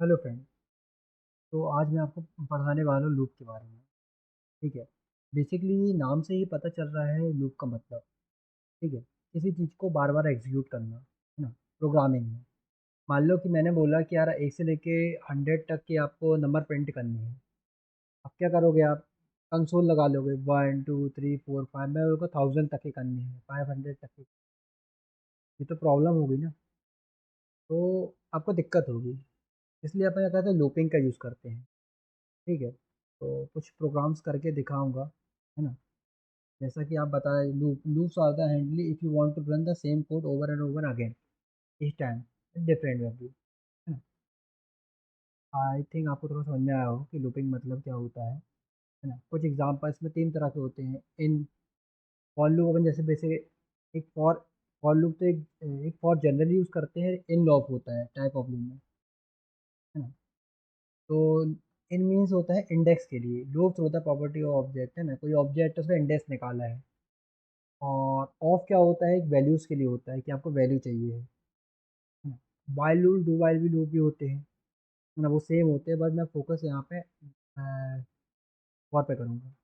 Hello friend. तो आज मैं आपको पढ़ाने वाला हूँ लूप के बारे में। ठीक है। बेसिकली नाम से ही पता चल रहा है लूप का मतलब। ठीक है। किसी चीज़ को बार बार एग्जीक्यूट करना है ना। प्रोग्रामिंग में मान लो कि मैंने बोला कि यार 1 से लेके 100 तक के आपको नंबर प्रिंट करने हैं। अब क्या करोगे आप? कंसोल लगा लोगे 1 2 3 4 5, मैं बोलूँगा 1000 तक के करने हैं, 500 तक के। ये तो प्रॉब्लम होगी ना। तो आपको दिक्कत होगी। इसलिए अपन क्या कहते हैं, लूपिंग का यूज़ करते हैं। ठीक है। तो कुछ प्रोग्राम्स करके दिखाऊंगा, है ना। जैसा कि आप बताए, loops are the handy if you want to run the same code over and over again, each time different value, है ना। आई थिंक आपको थोड़ा समझ में आया हो कि लूपिंग मतलब क्या होता है ना। कुछ एग्जांपल इसमें 3 तरह के होते हैं। इन फॉर लूप अपन जैसे बेसिक एक फॉर फॉर लूप तो एक फॉर जनरली यूज़ करते हैं। इन लॉप होता है टाइप ऑफ लूप में, है ना। तो इन मीन्स होता है इंडेक्स के लिए। लूप्स होता है प्रॉपर्टी ऑफ ऑब्जेक्ट, है ना। कोई ऑब्जेक्ट है, उसका इंडेक्स निकाला है। और ऑफ क्या होता है, एक वैल्यूज़ के लिए होता है कि आपको वैल्यू चाहिए है ना। वाइल लूप, डू वाइल भी लूप भी होते हैं, है ना। वो सेम होते हैं, बट मैं फोकस यहाँ पे फॉर पे करूँगा।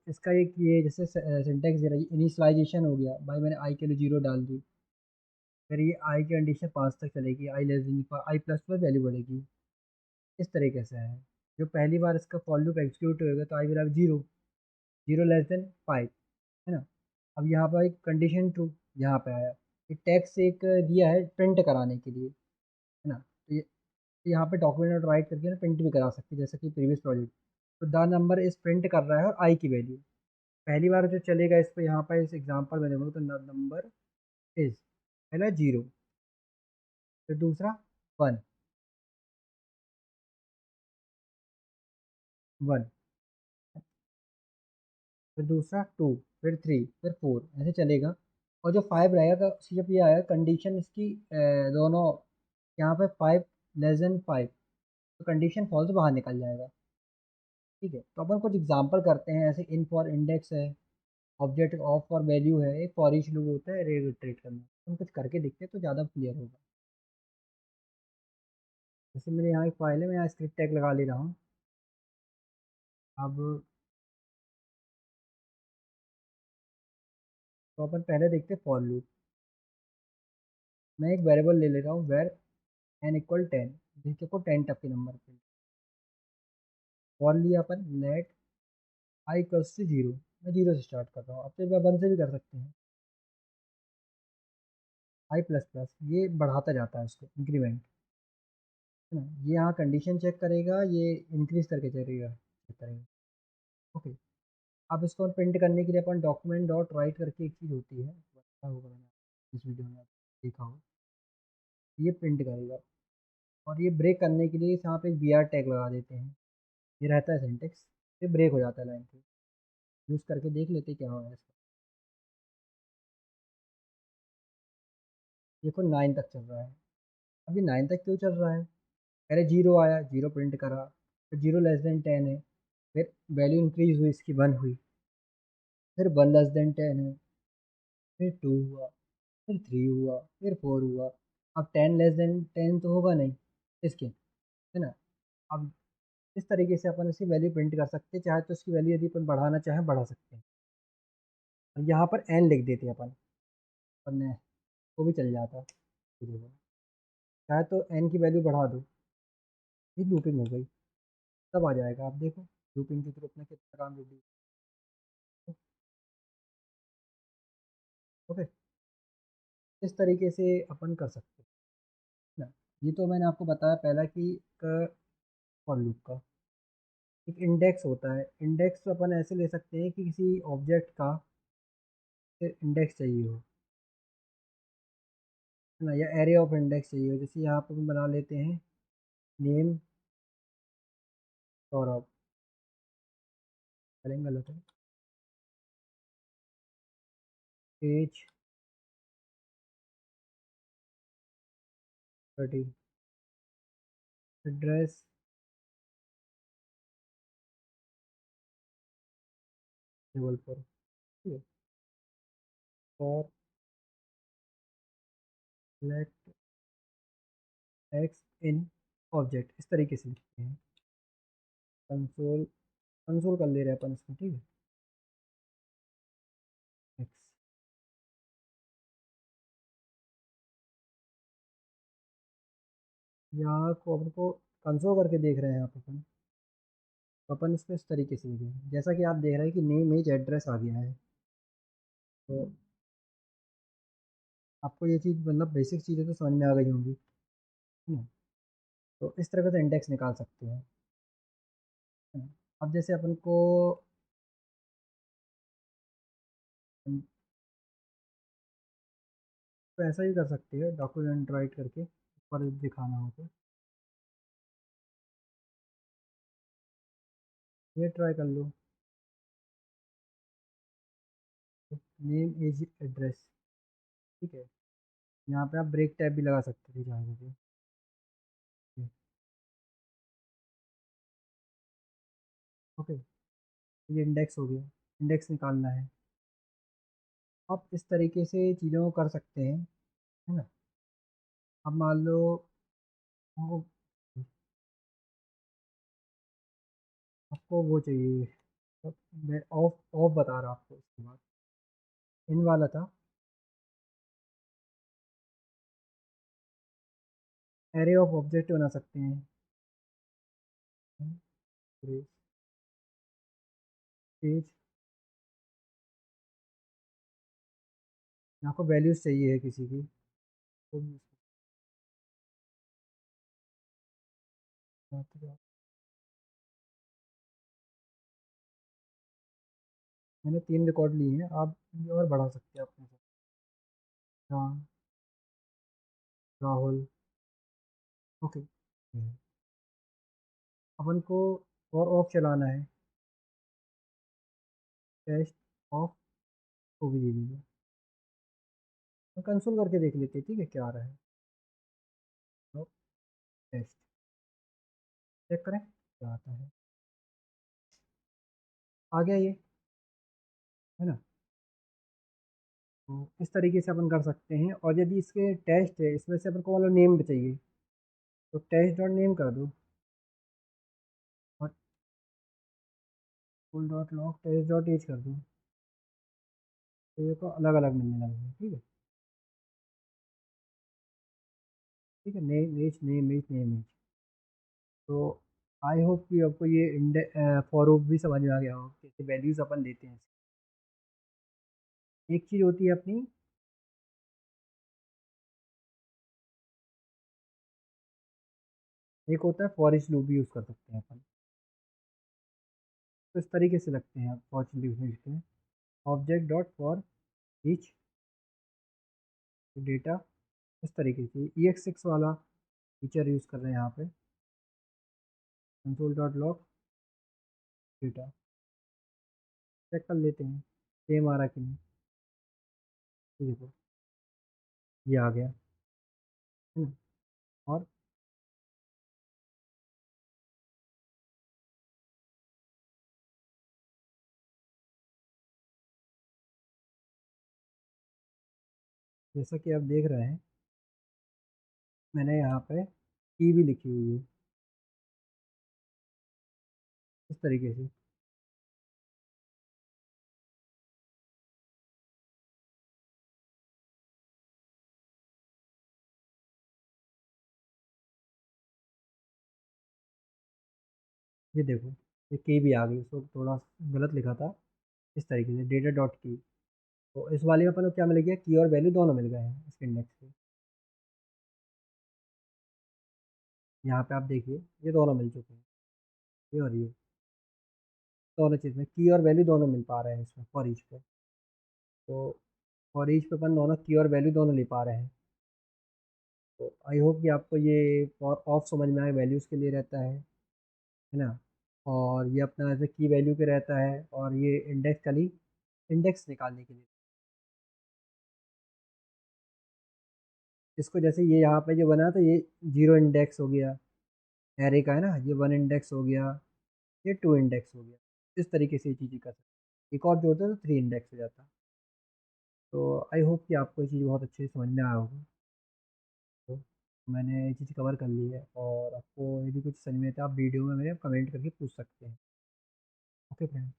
इसका एक ये जैसे सिंटेक्स दे रहा है, इनिशियलाइजेशन हो गया भाई, मैंने आई के लिए 0 डाल दी। फिर ये आई की कंडीशन 5 तक चलेगी, I less than I plus plus value बढ़ेगी। इस तरीके से है। जो पहली बार इसका फॉर लूप एग्जीक्यूट होगा तो I will have 0, 0 less than 5, है ना। अब यहाँ पर एक कंडीशन ट्रू यहाँ पे आया। एक टैक्स एक दिया है प्रिंट कराने के लिए, है ना। तो ये तो यहाँ पे डॉक्यूमेंट राइट करके ना प्रिंट भी करा सकते हैं, जैसे कि प्रीवियस प्रोजेक्ट। तो द नंबर इस प्रिंट कर रहा है और आई की वैल्यू पहली बार जो चलेगा इस पे, यहाँ पर इस एग्जांपल में देखो तो नंबर इज पहला 0, फिर दूसरा 1, 1, फिर दूसरा 2, फिर 3, फिर 4, ऐसे चलेगा। और जो 5 रहेगा तो जब ये आया कंडीशन इसकी दोनों यहाँ पे 5 <5 तो कंडीशन फॉल्स बाहर निकल जाएगा। ठीक है। तो अपन कुछ एग्जांपल करते हैं, ऐसे इन फॉर इंडेक्स है, ऑब्जेक्ट ऑफ फॉर वैल्यू है, एक फॉर ईच लूप होता है, रे रिट्रेट करना। हम कुछ करके देखते हैं तो ज़्यादा क्लियर होगा। जैसे मेरे यहाँ एक फाइल है, मैं यहाँ स्क्रिप्ट टैग लगा ले रहा हूँ। अब तो अपन पहले देखते हैं फॉर लूप। मैं एक वेरिएबल ले ले रहा हूँ वेर एन इक्वल 10, जिसको 10 तक के नंबर पे फॉर लिया अपन। लेट आई इक्वल्स टू 0, मैं 0 से स्टार्ट कर रहा हूँ। अब तो मैं 1 से भी कर सकते हैं। आई प्लस प्लस ये बढ़ाता जाता है उसको, इंक्रीमेंट, है ना। ये यहाँ कंडीशन चेक करेगा, ये इंक्रीज करके चलेगा, चेक करेगा। ओके। अब इसको प्रिंट करने के लिए अपन डॉक्यूमेंट डॉट राइट करके एक चीज़ होती है, बताया होगा मैंने इस वीडियो में, देखा हो। ये प्रिंट करेगा। और ये ब्रेक करने के लिए यहाँ पे एक बी आर टैग लगा देते हैं। ये रहता है सिंटेक्स। ये ब्रेक हो जाता है लाइन पे। यूज़ करके देख लेते क्या होगा इसका। देखो 9 तक चल रहा है। अभी 9 तक क्यों चल रहा है? पहले 0 आया, 0 प्रिंट करा, फिर 0 <10 है, फिर वैल्यू इंक्रीज हुई, इसकी 1 हुई, फिर 1 <10 है, फिर 2 हुआ, फिर 3 हुआ, फिर 4 हुआ। अब 10 <10 तो होगा नहीं इसके, है ना। अब इस तरीके से अपन इसकी वैल्यू प्रिंट कर सकते हैं। चाहे तो इसकी वैल्यू यदि अपन बढ़ाना चाहे बढ़ा सकते हैं। और यहाँ पर एन लिख देते हैं अपन ने, वो भी चल जाता है। ये देखो, चाहे तो एन की वैल्यू बढ़ा दो, ये लूपिंग हो गई। तब आ जाएगा, आप देखो लूपिंग के थ्रू अपना कितना काम रेडी। ओके। इस तरीके से अपन कर सकते हैं ना। ये तो मैंने आपको बताया पहला कि फॉर लूप का एक इंडेक्स होता है। इंडेक्स तो अपन ऐसे ले सकते हैं कि किसी ऑब्जेक्ट का इंडेक्स चाहिए हो, है ना, या एरे ऑफ इंडेक्स चाहिए हो। जैसे यहाँ पर हम बना लेते हैं नेम सौरभ, स्पेलिंग गलत है, एज 30, एड्रेस जबलपुर। ठीक है। For let x in object इस तरीके से लिखते हैं। कंसोल कंसोल कर ले रहे हैं अपन इसमें, ठीक है। एक्स, यहाँ को अपन को कंसोल करके देख रहे हैं यहाँ पे अपन। तो अपन इसमें इस तरीके से लिखेंगे, जैसा कि आप देख रहे हैं कि नेम एज एड्रेस आ गया है। तो आपको ये चीज़ मतलब बेसिक चीज़ें तो समझ में आ गई होंगी, है ना। तो इस तरह से इंडेक्स निकाल सकते हैं, है ना। अब जैसे अपन को तो ऐसा ही कर सकते हैं, डॉक्यूमेंट राइट करके ऊपर दिखाना हो तो ये ट्राई कर लो। नेम एज एड्रेस, ठीक है। यहाँ पे आप ब्रेक टैब भी लगा सकते थे चाहे तो। ओके, ये इंडेक्स हो गया, इंडेक्स निकालना है। आप इस तरीके से चीज़ों को कर सकते हैं, है ना। अब मान लो आपको आपको वो चाहिए, तो मैं ऑफ ऑफ बता रहा आपको इसके बाद इन वाला था। एरे ऑफ ऑब्जेक्ट बना सकते हैं, पेज। आपको वैल्यूज चाहिए है किसी की, तो मैंने 3 रिकॉर्ड लिए हैं, आप ये और बढ़ा सकते हैं अपने साथ। हाँ, राहुल। ओके, अपन को और ऑफ चलाना है, टेस्ट ऑफ ओबीजे में। कंसोल करके देख लेते हैं, ठीक है, क्या आ रहा है। तो टेस्ट चेक करें क्या आता है। आ गया ये, है ना। तो इस तरीके से अपन कर सकते हैं, और यदि इसके टेस्ट है इसमें से अपन को वाला नेम भी चाहिए, तो टेस्ट डॉट नेम कर दो, और full dot log test dot age कर दो। तो ये तो अलग अलग मिलने लगेंगे, ठीक है। ठीक है, name age name age name age. तो आई होप कि आपको ये इंडे फॉर भी समझ में आ गया हो, कैसे वैल्यूज अपन लेते हैं। एक चीज़ होती है अपनी, एक होता है फॉर ईच लूप भी यूज़ कर सकते हैं अपन। तो इस तरीके से लगते हैं फॉर ईच लूप लिखते हैं, object dot for each data. इस तरीके से EX6 वाला फीचर यूज़ कर रहे हैं यहाँ पे, console dot log data. Check कर लेते हैं सेम आ रहा कि नहीं। ये देखो, ये आ गया, है ना। और जैसा कि आप देख रहे हैं, मैंने यहाँ पे की भी लिखी हुई है इस तरीके से। ये देखो, ये की भी आ गई, उसको थोड़ा गलत लिखा था। इस तरीके से डेटा डॉट की, तो इस वाले में अपन को क्या मिल गया, की और वैल्यू दोनों मिल गए हैं इसके इंडेक्स पे। यहाँ पे आप देखिए, ये दोनों मिल चुके हैं, ये और ये दोनों चीज़ में की और वैल्यू दोनों मिल पा रहे हैं इसमें फॉर ईच पे। तो फॉर ईच पे अपन दोनों की और वैल्यू दोनों ले पा रहे हैं। तो आई होप कि आपको ये फॉर ऑफ समझ में आए, वैल्यूज़ के लिए रहता है ना। और ये अपना ऐसे की वैल्यू के रहता है, और ये इंडेक्स खाली इंडेक्स निकालने के लिए। इसको जैसे ये यहाँ पे जो बना तो ये 0 इंडेक्स हो गया, एरे का, है ना। ये 1 इंडेक्स हो गया, ये 2 इंडेक्स हो गया। इस तरीके से ये चीज़ें कर सकते हैं। एक और जोड़ते तो 3 इंडेक्स हो जाता। तो आई होप कि आपको ये चीज़ बहुत अच्छे से समझ में आया होगा। तो मैंने ये चीज़ कवर कर ली है, और आपको यदि कुछ समझ में आता है आप वीडियो में मेरे कमेंट करके पूछ सकते हैं। Okay friend.